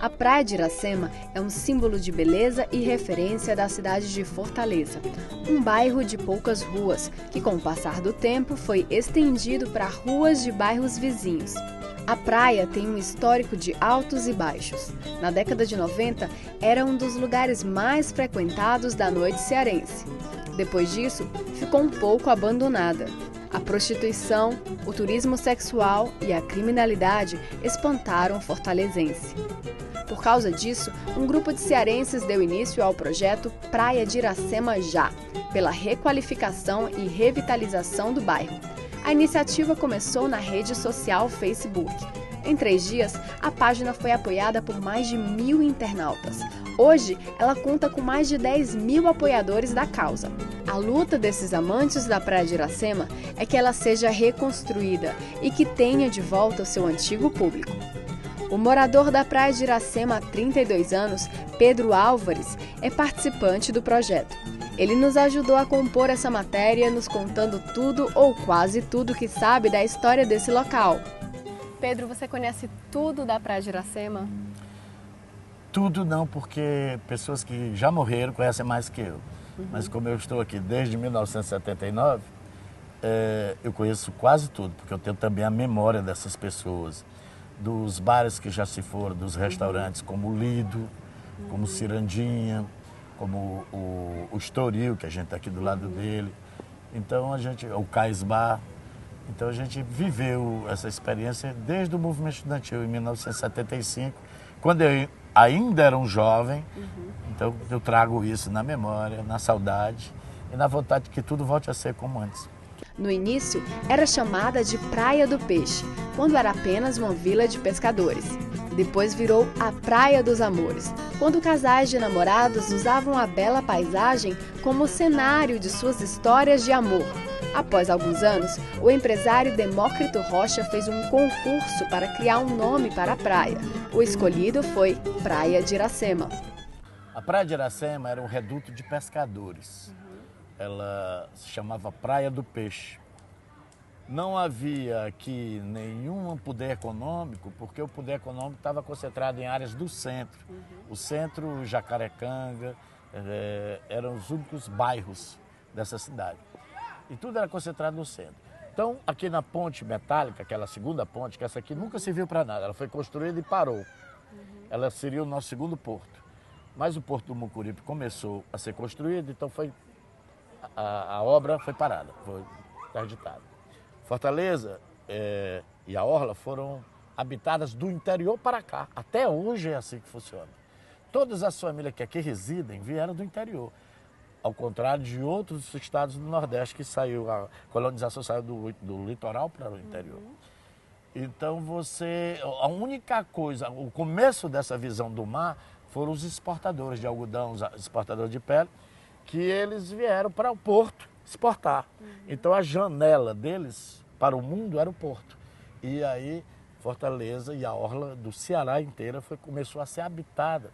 A Praia de Iracema é um símbolo de beleza e referência da cidade de Fortaleza, um bairro de poucas ruas, que com o passar do tempo foi estendido para ruas de bairros vizinhos. A praia tem um histórico de altos e baixos. Na década de 90, era um dos lugares mais frequentados da noite cearense. Depois disso, ficou um pouco abandonada. A prostituição, o turismo sexual e a criminalidade espantaram o fortalezense. Por causa disso, um grupo de cearenses deu início ao projeto Praia de Iracema Já, pela requalificação e revitalização do bairro. A iniciativa começou na rede social Facebook. Em 3 dias, a página foi apoiada por mais de 1.000 internautas. Hoje, ela conta com mais de 10.000 apoiadores da causa. A luta desses amantes da Praia de Iracema é que ela seja reconstruída e que tenha de volta o seu antigo público. O morador da Praia de Iracema há 32 anos, Pedro Álvares, é participante do projeto. Ele nos ajudou a compor essa matéria, nos contando tudo ou quase tudo que sabe da história desse local. Pedro, você conhece tudo da Praia de Iracema? Tudo não, porque pessoas que já morreram conhecem mais que eu. Mas como eu estou aqui desde 1979, eu conheço quase tudo, porque eu tenho também a memória dessas pessoas. Dos bares que já se foram, dos restaurantes como o Lido, como o Cirandinha, como o Estoril, que a gente está aqui do lado dele. Então o Cais Bar. Então a gente viveu essa experiência desde o movimento estudantil, em 1975, quando eu ainda era um jovem. Então eu trago isso na memória, na saudade e na vontade de que tudo volte a ser como antes. No início, era chamada de Praia do Peixe, quando era apenas uma vila de pescadores. Depois virou a Praia dos Amores, quando casais de namorados usavam a bela paisagem como cenário de suas histórias de amor. Após alguns anos, o empresário Demócrito Rocha fez um concurso para criar um nome para a praia. O escolhido foi Praia de Iracema. A Praia de Iracema era um reduto de pescadores. Ela se chamava Praia do Peixe. Não havia aqui nenhum poder econômico, porque o poder econômico estava concentrado em áreas do centro. O centro, Jacarecanga, eram os únicos bairros dessa cidade. E tudo era concentrado no centro. Então, aqui na ponte metálica, aquela segunda ponte, que essa aqui nunca serviu para nada, ela foi construída e parou. Ela seria o nosso segundo porto. Mas o porto do Mucuripe começou a ser construído, então a obra foi parada, foi interditada. Fortaleza e a Orla foram habitadas do interior para cá. Até hoje é assim que funciona. Todas as famílias que aqui residem vieram do interior. Ao contrário de outros estados do Nordeste, que a colonização saiu do litoral para o interior. Então a única coisa, o começo dessa visão do mar foram os exportadores de algodão, os exportadores de pele, que eles vieram para o porto exportar. Então a janela deles para o mundo era o porto. E aí Fortaleza e a orla do Ceará inteira começou a ser habitada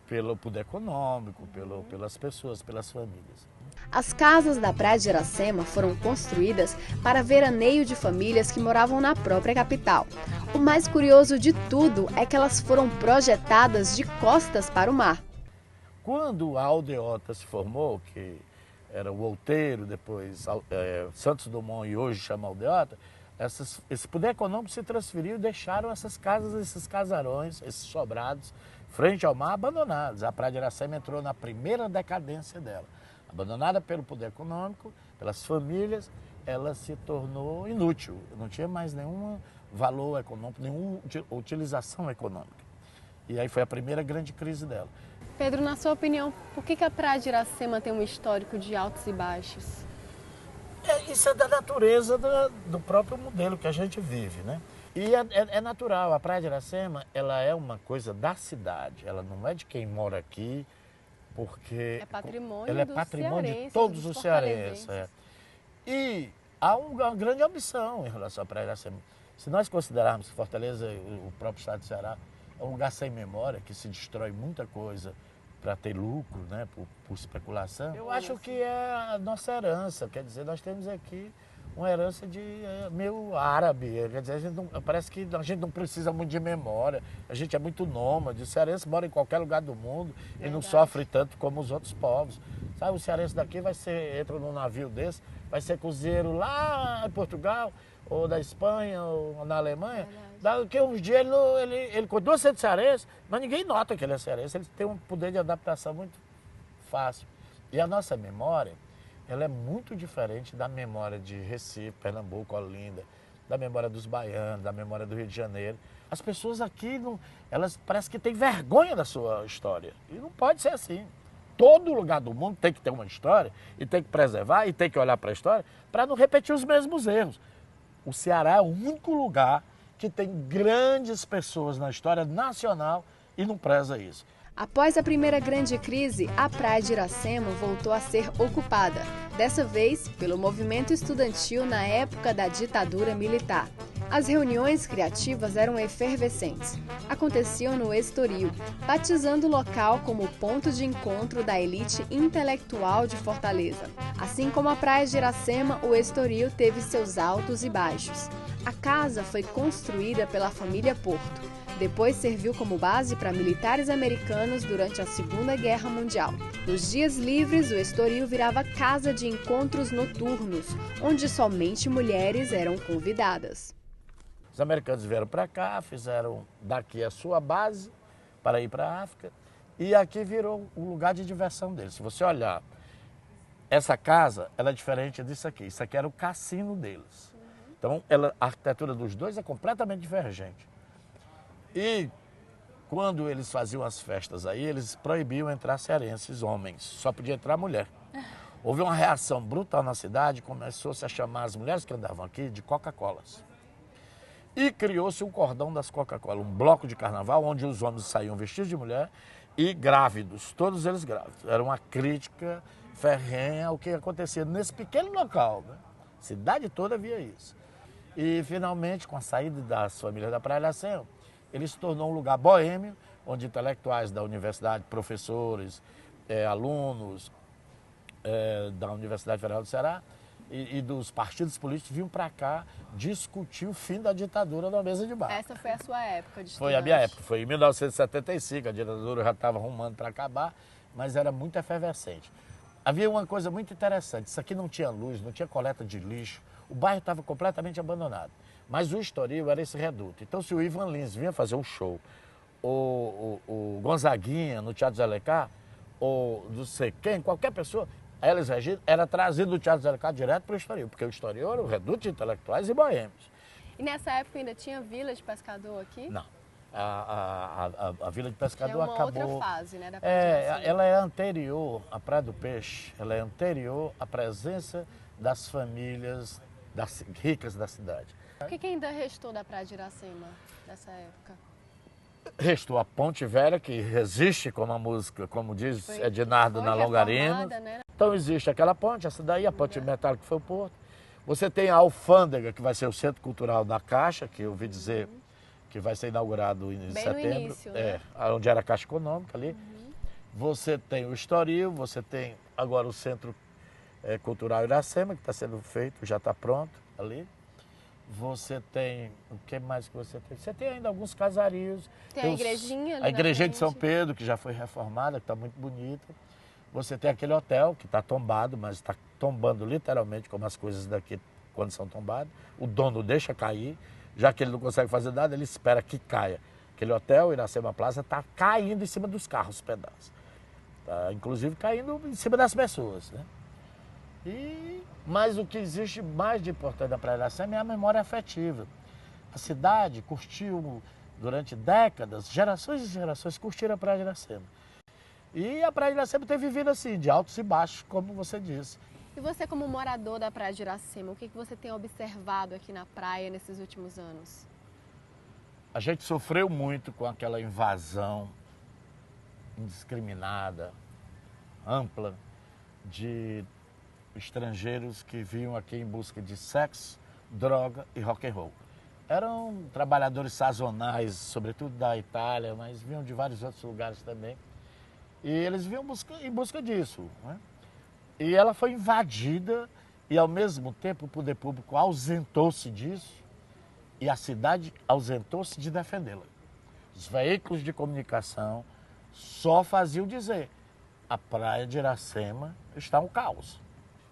pelo poder econômico, pelas pessoas, pelas famílias. As casas da Praia de Iracema foram construídas para veraneio de famílias que moravam na própria capital. O mais curioso de tudo é que elas foram projetadas de costas para o mar. Quando a Aldeota se formou, que era o Outeiro, depois Santos Dumont e hoje chama Aldeota, esse poder econômico se transferiu e deixaram essas casas, esses casarões, esses sobrados, frente ao mar, abandonados. A Praia de Iracema entrou na primeira decadência dela. Abandonada pelo poder econômico, pelas famílias, ela se tornou inútil. Não tinha mais nenhum valor econômico, nenhuma utilização econômica. E aí foi a primeira grande crise dela. Pedro, na sua opinião, por que a Praia de Iracema tem um histórico de altos e baixos? Isso é da natureza do próprio modelo que a gente vive, né? E é natural, a Praia de Iracema, ela é uma coisa da cidade, ela não é de quem mora aqui, porque ela é patrimônio de todos os cearenses. E há uma grande ambição em relação à Praia de Iracema. Se nós considerarmos que Fortaleza, o próprio estado do Ceará, é um lugar sem memória, que se destrói muita coisa para ter lucro, né, por especulação, eu acho que é a nossa herança. Quer dizer, nós temos aqui uma herança de meio árabe. Quer dizer, parece que a gente não precisa muito de memória. A gente é muito nômade. O cearense mora em qualquer lugar do mundo e não sofre tanto como os outros povos. Sabe, o cearense daqui entra num navio desse, vai ser cozinheiro lá em Portugal, ou da Espanha, ou na Alemanha. Daqui uns dias ele continua sendo cearense, mas ninguém nota que ele é cearense. Ele tem um poder de adaptação muito fácil. E a nossa memória, ela é muito diferente da memória de Recife, Pernambuco, Olinda, da memória dos baianos, da memória do Rio de Janeiro. As pessoas aqui, elas parecem que têm vergonha da sua história. E não pode ser assim. Todo lugar do mundo tem que ter uma história e tem que preservar e tem que olhar para a história para não repetir os mesmos erros. O Ceará é o único lugar que tem grandes pessoas na história nacional e não preza isso. Após a primeira grande crise, a Praia de Iracema voltou a ser ocupada, dessa vez pelo movimento estudantil na época da ditadura militar. As reuniões criativas eram efervescentes. Aconteciam no Estoril, batizando o local como ponto de encontro da elite intelectual de Fortaleza. Assim como a Praia de Iracema, o Estoril teve seus altos e baixos. A casa foi construída pela família Porto. Depois serviu como base para militares americanos durante a Segunda Guerra Mundial. Nos dias livres, o Estoril virava casa de encontros noturnos, onde somente mulheres eram convidadas. Os americanos vieram para cá, fizeram daqui a sua base para ir para a África e aqui virou o lugar de diversão deles. Se você olhar, essa casa ela é diferente disso aqui. Isso aqui era o cassino deles. Então, a arquitetura dos dois é completamente divergente. E quando eles faziam as festas aí, eles proibiam entrar cearenses, homens, só podia entrar mulher. Houve uma reação brutal na cidade, começou-se a chamar as mulheres que andavam aqui de Coca-Colas. E criou-se um cordão das Coca-Cola, um bloco de carnaval onde os homens saíam vestidos de mulher e grávidos, todos eles grávidos. Era uma crítica ferrenha ao que acontecia nesse pequeno local, né? A cidade toda via isso. E finalmente, com a saída das famílias da Praia de Iracema, ele se tornou um lugar boêmio, onde intelectuais da universidade, professores, alunos da Universidade Federal do Ceará e dos partidos políticos vinham para cá discutir o fim da ditadura na mesa de bar. Essa foi a sua época de estudante? Foi a minha época, foi em 1975, a ditadura já estava arrumando para acabar, mas era muito efervescente. Havia uma coisa muito interessante, isso aqui não tinha luz, não tinha coleta de lixo, o bairro estava completamente abandonado. Mas o Estoril era esse reduto. Então, se o Ivan Lins vinha fazer um show, o Gonzaguinha no Teatro Zé Alencar, ou não sei quem, qualquer pessoa, a Elis Regina era trazido do Teatro Zé Alencar direto para o Estoril, porque o Estoril era o reduto de intelectuais e boêmios. E nessa época ainda tinha vila de pescador aqui? Não. A Vila de Pescador é uma acabou... outra fase, né, da Praia de ela é anterior, a Praia do Peixe, ela é anterior à presença das famílias ricas da cidade. O que ainda restou da Praia de Iracema dessa época? Restou a Ponte Velha, que resiste como a música, como diz Ednardo na Longarina. Né? Então existe aquela ponte, essa daí, a ponte metálica que foi o porto. Você tem a Alfândega, que vai ser o Centro Cultural da Caixa, que eu ouvi dizer que vai ser inaugurado em setembro. No início, né? Onde era a Caixa Econômica ali. Você tem o Estoril, você tem agora o Centro Cultural Iracema, que está sendo feito, já está pronto ali. Você tem, o que mais que você tem? Você tem ainda alguns casarios. Tem a igrejinha ali a igrejinha de São frente. Pedro, que já foi reformada, que está muito bonita. Você tem aquele hotel, que está tombado, mas está tombando literalmente, como as coisas daqui quando são tombadas. O dono deixa cair, já que ele não consegue fazer nada, ele espera que caia. Aquele hotel, Iracema Plaza, está caindo em cima dos carros, pedaços. Tá, inclusive caindo em cima das pessoas, né? Mas o que existe mais de importante na Praia de Iracema é a memória afetiva. A cidade curtiu durante décadas, gerações e gerações, curtiram a Praia de Iracema. E a Praia de Iracema tem vivido assim, de altos e baixos, como você disse. E você, como morador da Praia de Iracema, o que você tem observado aqui na praia nesses últimos anos? A gente sofreu muito com aquela invasão indiscriminada, ampla, de estrangeiros que vinham aqui em busca de sexo, droga e rock and roll. Eram trabalhadores sazonais, sobretudo da Itália, mas vinham de vários outros lugares também. E eles vinham em busca disso, né? E ela foi invadida E, ao mesmo tempo, o poder público ausentou-se disso e a cidade ausentou-se de defendê-la. Os veículos de comunicação só faziam dizer: a praia de Iracema está um caos.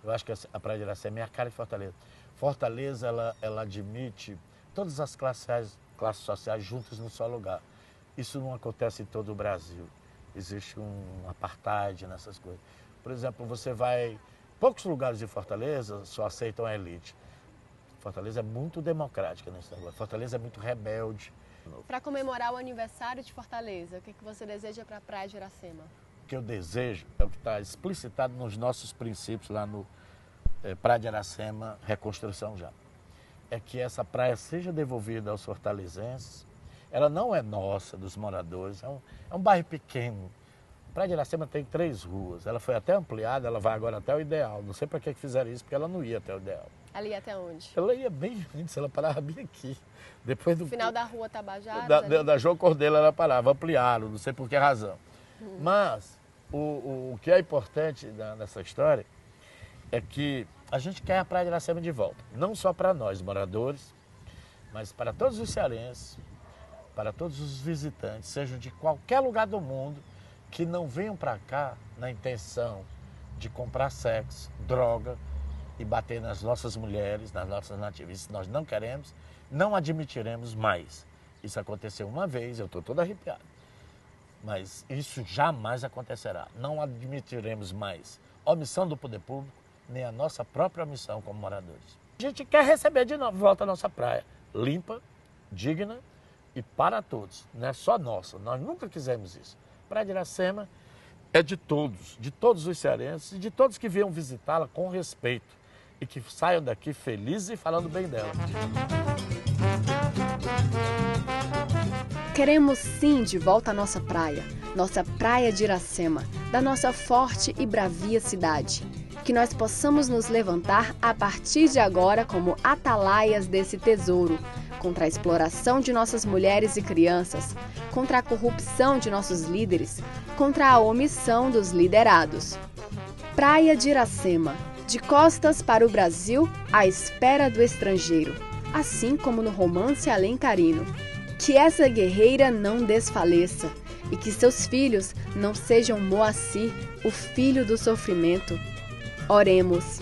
Eu acho que a praia de Iracema é a cara de Fortaleza. Fortaleza, ela admite todas as classes sociais juntas no só lugar. Isso não acontece em todo o Brasil. Existe um apartheid nessas coisas. Por exemplo, você vai... Poucos lugares de Fortaleza só aceitam a elite. Fortaleza é muito democrática nesse negócio. Fortaleza é muito rebelde. Para comemorar o aniversário de Fortaleza, o que você deseja para a praia de Iracema? O que eu desejo é o que está explicitado nos nossos princípios lá no Praia de Iracema, reconstrução já. É que essa praia seja devolvida aos fortalezenses. Ela não é nossa, dos moradores, é um bairro pequeno. A Praia de Iracema tem 3 ruas, ela foi até ampliada, ela vai agora até o Ideal. Não sei para que fizeram isso, porque ela não ia até o Ideal. Ela ia até onde? Ela ia bem antes, ela parava bem aqui. Depois do final da rua Tabajara? Da João Cordeiro ela parava, ampliaram, não sei por que razão. Mas o que é importante nessa história é que a gente quer a Praia de Iracema de volta. Não só para nós, moradores, mas para todos os cearenses, para todos os visitantes, sejam de qualquer lugar do mundo, que não venham para cá na intenção de comprar sexo, droga e bater nas nossas mulheres, nas nossas nativas. Isso nós não queremos, não admitiremos mais. Isso aconteceu uma vez, eu estou todo arrepiado. Mas isso jamais acontecerá. Não admitiremos mais omissão do poder público, nem a nossa própria omissão como moradores. A gente quer receber de volta a nossa praia, limpa, digna e para todos. Não é só nossa, nós nunca quisemos isso. Praia de Iracema é de todos os cearenses e de todos que venham visitá-la com respeito e que saiam daqui felizes e falando bem dela. Queremos sim de volta a nossa praia de Iracema, da nossa forte e bravia cidade. Que nós possamos nos levantar a partir de agora como atalaias desse tesouro, contra a exploração de nossas mulheres e crianças, contra a corrupção de nossos líderes, contra a omissão dos liderados. Praia de Iracema, de costas para o Brasil, à espera do estrangeiro, assim como no romance alencarino. Que essa guerreira não desfaleça e que seus filhos não sejam Moacir, o filho do sofrimento. Oremos.